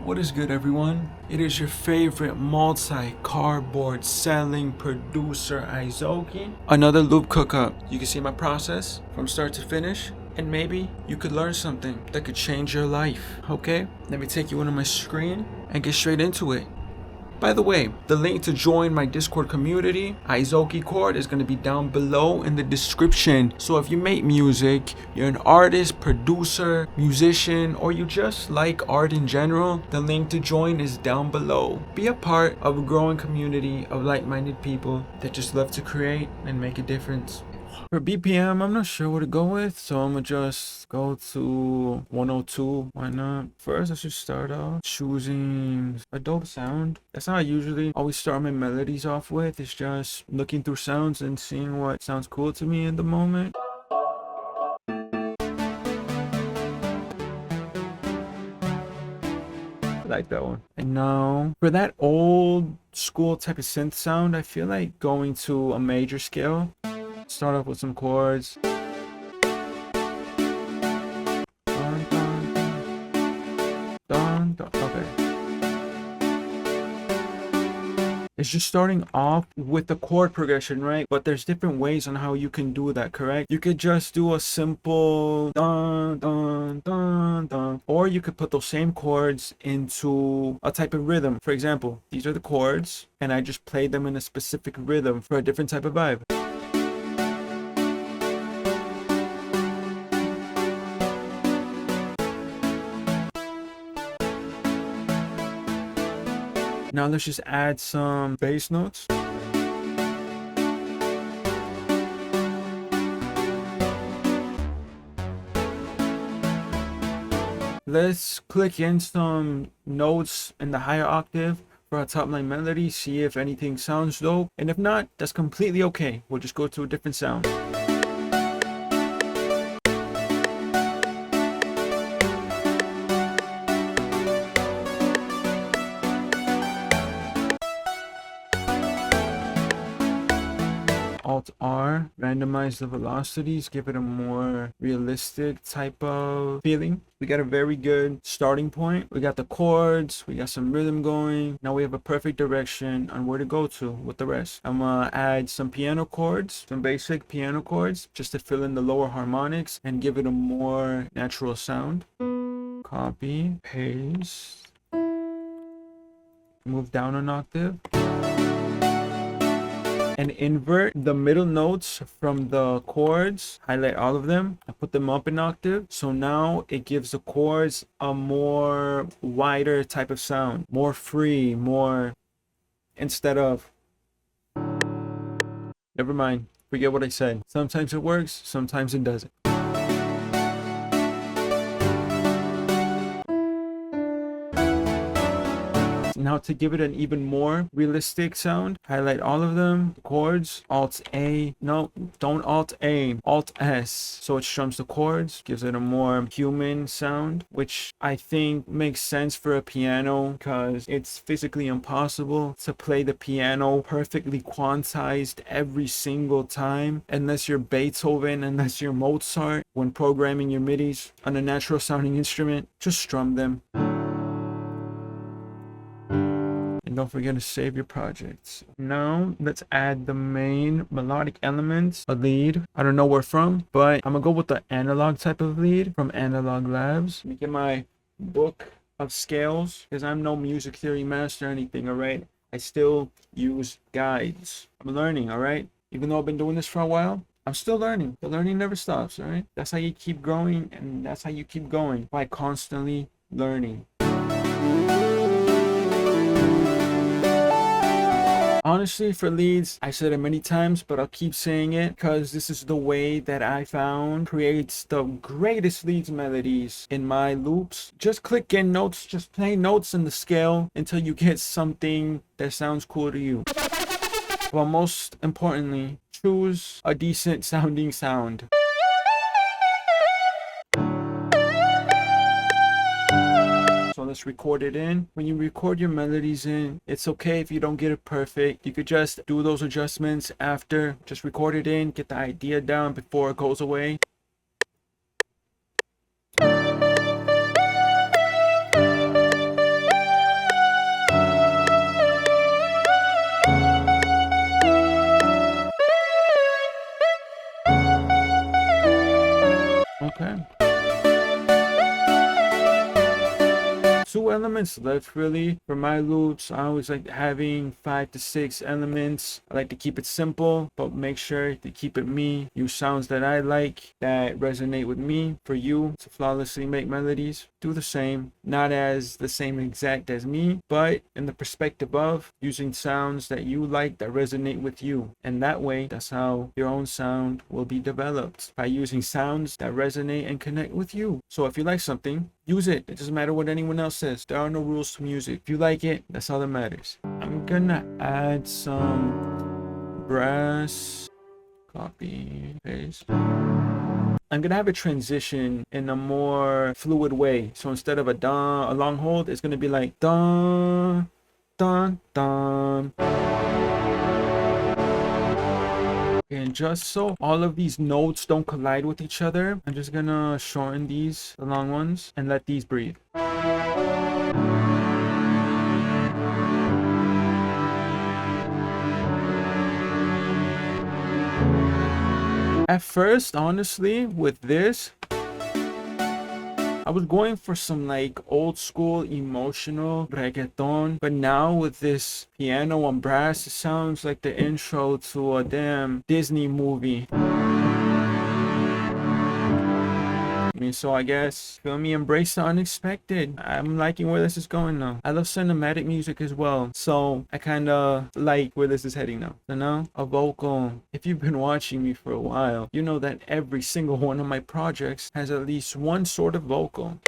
What is good, everyone? It is your favorite multi-cardboard selling producer, Izoki. Another loop Cookup. You can see my process from start to finish, and maybe you could learn something that could change your life. Okay, let me take you into my screen and get straight into it. By the way, the link to join my Discord community, Izoki Cord, is going to be down below in the description. So if you make music, you're an artist, producer, musician, or you just like art in general, the link to join is down below. Be a part of a growing community of like-minded people that just love to create and make a difference. For BPM, I'm not sure what to go with, so I'm gonna just go to 102. Why not? First, I should start off choosing a dope sound. That's how I usually always start my melodies off with. It's just looking through sounds and seeing what sounds cool to me in the moment. I like that one. And now, for that old school type of synth sound, I feel like going to a major scale. Start off with some chords. Okay. It's just starting off with the chord progression, right? But there's different ways on how you can do that, correct? You could just do a simple dun dun dun dun, or you could put those same chords into a type of rhythm. For example, these are the chords, and I just played them in a specific rhythm for a different type of vibe. Now let's just add some bass notes. Let's click in some notes in the higher octave for our top line melody, see if anything sounds dope. And if not, that's completely okay. We'll just go to a different sound. Alt R, randomize the velocities, give it a more realistic type of feeling. We got a very good starting point. We got the chords, we got some rhythm going. Now we have a perfect direction on where to go to with the rest. I'm gonna add some piano chords, some basic piano chords, just to fill in the lower harmonics and give it a more natural sound. Copy, paste, move down an octave. And invert the middle notes from the chords, highlight all of them, and put them up an octave. So now it gives the chords a more wider type of sound, more free, more, instead of, never mind, forget what I said. Sometimes it works, sometimes it doesn't. Now to give it an even more realistic sound, highlight all of them, chords, Alt A, no, don't Alt A, Alt S. So it strums the chords, gives it a more human sound, which I think makes sense for a piano because it's physically impossible to play the piano perfectly quantized every single time, unless you're Beethoven, unless you're Mozart. When programming your MIDIs on a natural sounding instrument, just strum them. And don't forget to save your projects. Now let's add the main melodic elements, a lead. I don't know where from, but I'm gonna go with the analog type of lead from Analog Labs. Let me get my book of scales because I'm no music theory master or anything, all right? I still use guides. I'm learning, all right? Even though I've been doing this for a while, I'm still learning. The learning never stops, all right? That's how you keep growing, and that's how you keep going, by constantly learning. Honestly, for leads, I said it many times, but I'll keep saying it because this is the way that I found creates the greatest leads melodies in my loops. Just click in notes, just play notes in the scale until you get something that sounds cool to you. Well, most importantly, choose a decent sounding sound. So let's record it in. When you record your melodies in, it's okay if you don't get it perfect. You could just do those adjustments after. Just record it in, get the idea down before it goes away. 2 elements left really for my loops. I always like having 5 to 6 elements. I like to keep it simple, but make sure to keep it me. Use sounds that I like, that resonate with me. For you to flawlessly make melodies, do the same. Not as the same exact as me, but in the perspective of using sounds that you like, that resonate with you. And that way, that's how your own sound will be developed, by using sounds that resonate and connect with you. So if you like something, use it. It doesn't matter what anyone else says. There are no rules to music. If you like it, that's all that matters. I'm gonna add some brass. Copy, paste. I'm gonna have a transition in a more fluid way. So instead of a long hold, it's gonna be like dun, dun, dun. And just so all of these notes don't collide with each other, I'm just gonna shorten these, the long ones, and let these breathe. At first, honestly, with this, I was going for some like old school emotional reggaeton, but now with this piano and brass, it sounds like the intro to a damn Disney movie. So I guess, feel me, embrace the unexpected. I'm liking where this is going now. I love cinematic music as well, so I kind of like where this is heading now. So now, a vocal. If you've been watching me for a while, you know that every single one of my projects has at least one sort of vocal.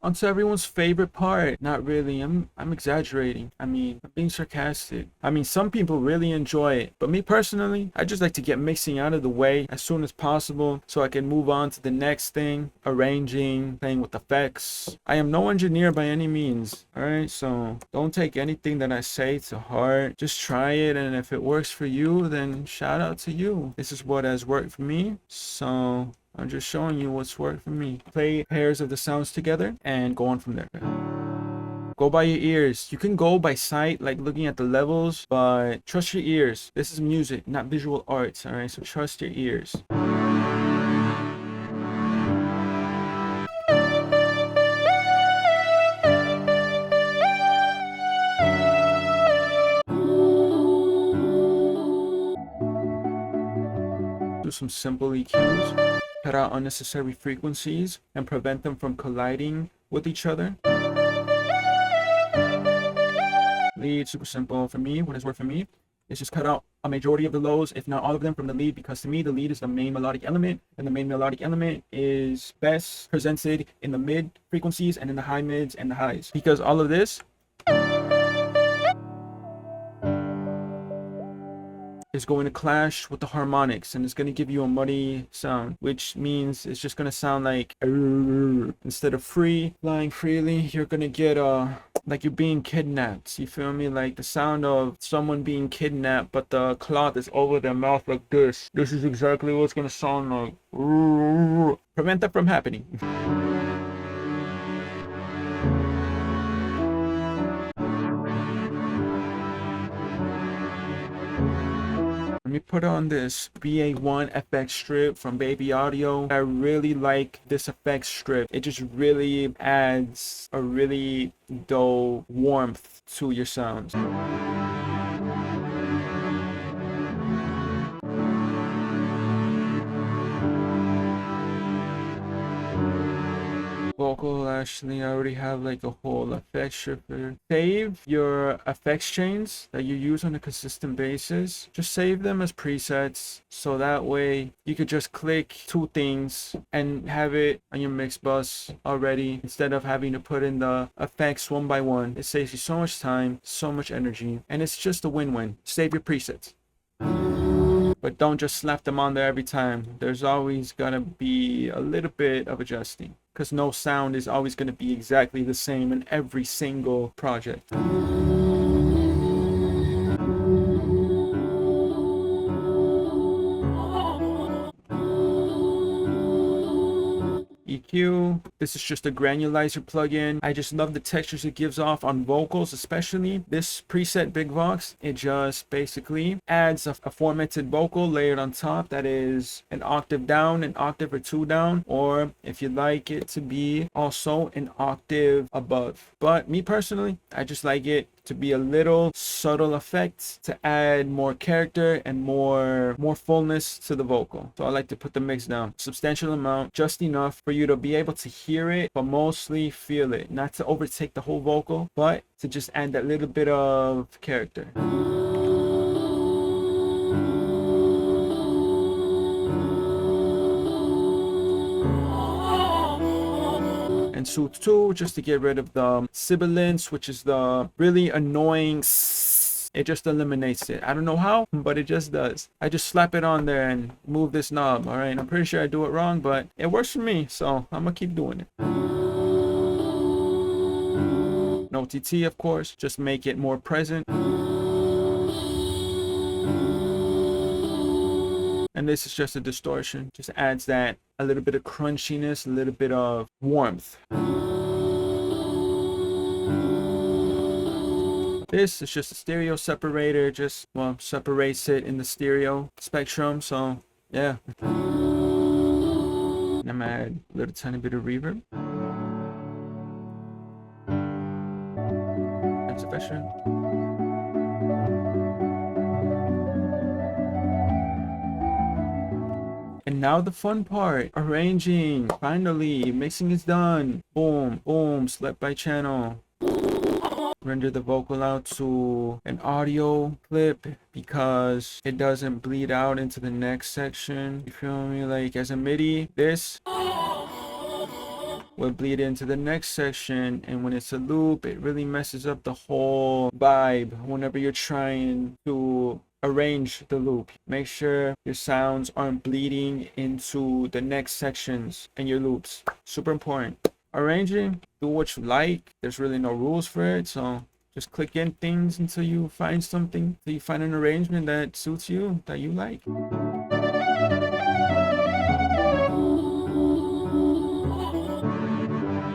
Onto everyone's favorite part. Not really. I'm exaggerating. I mean, I'm being sarcastic. I mean, some people really enjoy it, but me personally, I just like to get mixing out of the way as soon as possible so I can move on to the next thing, arranging, playing with effects. I am no engineer by any means. All right, so don't take anything that I say to heart. Just try it, and if it works for you, then shout out to you. This is what has worked for me, so I'm just showing you what's worked for me. Play pairs of the sounds together and go on from there. Go by your ears. You can go by sight, like looking at the levels, but trust your ears. This is music, not visual arts, all right? So trust your ears. Do some simple EQs. Cut out unnecessary frequencies and prevent them from colliding with each other. Lead, super simple for me. What has worked for me is just cut out a majority of the lows, if not all of them, from the lead, because to me the lead is the main melodic element, and the main melodic element is best presented in the mid frequencies and in the high mids and the highs, because all of this is going to clash with the harmonics, and it's going to give you a muddy sound, which means it's just going to sound like instead of free, flying freely, you're going to get like you're being kidnapped. You feel me? Like the sound of someone being kidnapped, but the cloth is over their mouth like this. This is exactly what it's going to sound like. Prevent that from happening. Let me put on this BA1 FX strip from Baby Audio. I really like this effects strip. It just really adds a really dope warmth to your sounds. Vocal, actually, I already have like a whole effect stripper. Save your effects chains that you use on a consistent basis. Just save them as presets, so that way you could just click 2 things and have it on your mix bus already, instead of having to put in the effects one by one. It saves you so much time, so much energy, and it's just a win-win. Save your presets, but don't just slap them on there every time. There's always gonna be a little bit of adjusting, because no sound is always going to be exactly the same in every single project. EQ. This is just a granulizer plugin. I just love the textures it gives off on vocals, especially this preset Big Vox. It just basically adds a formatted vocal layered on top that is an octave down, an octave or two down, or if you'd like it to be also an octave above. But me personally, I just like it to be a little subtle effect to add more character and more fullness to the vocal. So I like to put the mix down substantial amount, just enough for you to be able to hear it but mostly feel it, not to overtake the whole vocal, but to just add that little bit of character. And Soothe 2, just to get rid of the sibilance, which is the really annoying. It just eliminates it. I don't know how, but it just does. I just slap it on there and move this knob. All right, I'm pretty sure I do it wrong, but it works for me, so I'm gonna keep doing it. No TT, of course, just make it more present. And this is just a distortion, just adds that a little bit of crunchiness, a little bit of warmth. This is just a stereo separator, just, well, separates it in the stereo spectrum. So yeah, and I'm gonna add a little tiny bit of reverb. That's sufficient. And now the fun part, arranging. Finally, mixing is done. Boom, boom, select by channel. Render the vocal out to an audio clip because it doesn't bleed out into the next section. You feel me? Like as a MIDI, this will bleed into the next section, and when it's a loop, it really messes up the whole vibe whenever you're trying to arrange the loop. Make sure your sounds aren't bleeding into the next sections and your loops. Super important. Arranging, do what you like. There's really no rules for it, so just click in things until you find something, until you find an arrangement that suits you, that you like.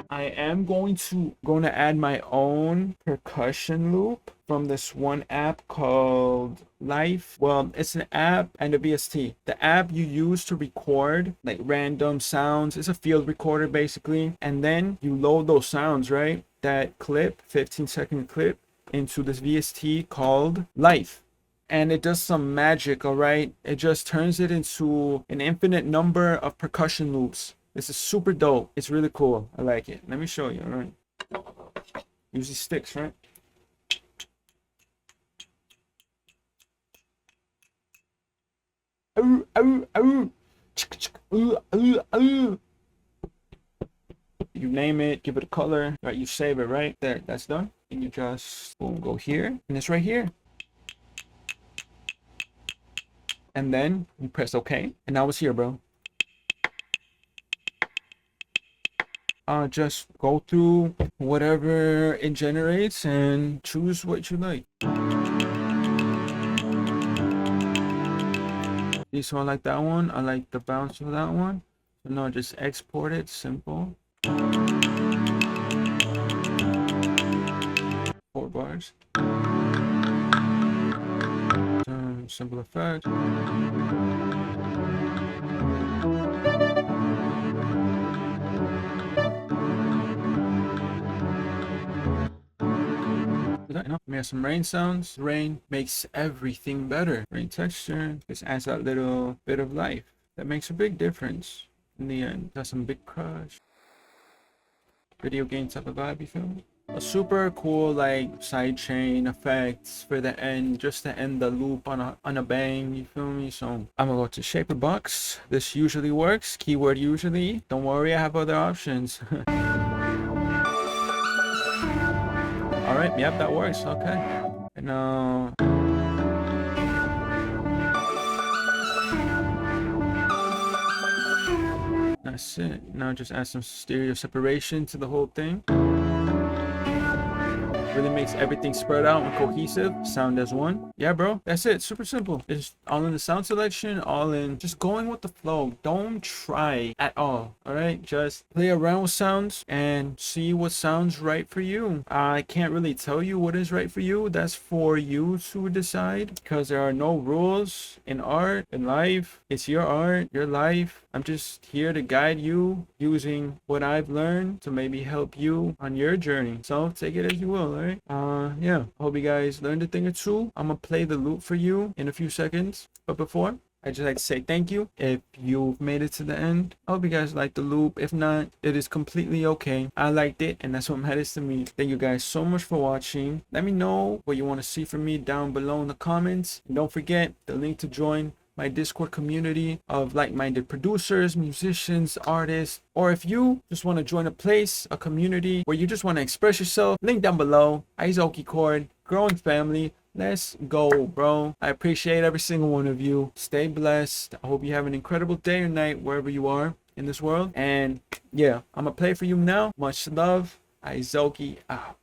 I am going to add my own percussion loop from this one app called Life. Well, it's an app and a VST. The app you use to record like random sounds. It's a field recorder basically, and then you load those sounds, right? That clip, 15-second clip, into this VST called Life. And it does some magic, all right? It just turns it into an infinite number of percussion loops. This is super dope. It's really cool. I like it. Let me show you, all right? Use these sticks, right? You name it, give it a color, right? You save it, right? There, that's done. And you just, boom, go here, and it's right here. And then you press OK, and now it's here, bro. Just go through whatever it generates and choose what you like. So I like that one. I like the bounce of that one. So now just export it, simple. 4 bars. Simple effect. Enough. We have some rain sounds. Rain makes everything better. Rain texture just adds that little bit of life that makes a big difference in the end. Got some big crush. Video game type of vibe, you feel me? A super cool like sidechain effects for the end, just to end the loop on a bang, you feel me? So I'm gonna go to Shaper Box. This usually works. Keyword usually. Don't worry, I have other options. All right, yep, that works. Okay. And now that's it. Now just add some stereo separation to the whole thing. Really makes everything spread out and cohesive. Sound as one. Yeah, bro. That's it. Super simple. It's all in the sound selection, all in just going with the flow. Don't try at all. All right. Just play around with sounds and see what sounds right for you. I can't really tell you what is right for you. That's for you to decide, because there are no rules in art, in life. It's your art, your life. I'm just here to guide you using what I've learned to maybe help you on your journey. So take it as you will, all right? Yeah. Hope you guys learned a thing or two. I'm gonna play the loop for you in a few seconds. But before, I'd just like to say thank you if you've made it to the end. I hope you guys liked the loop. If not, it is completely okay. I liked it, and that's what matters to me. Thank you guys so much for watching. Let me know what you want to see from me down below in the comments. And don't forget the link to join my Discord community of like-minded producers, musicians, artists, or if you just want to join a place, a community where you just want to express yourself, link down below. Izoki Chord, growing family. Let's go, bro. I appreciate every single one of you. Stay blessed. I hope you have an incredible day or night wherever you are in this world. And yeah, I'm gonna play for you now. Much love. Izoki out.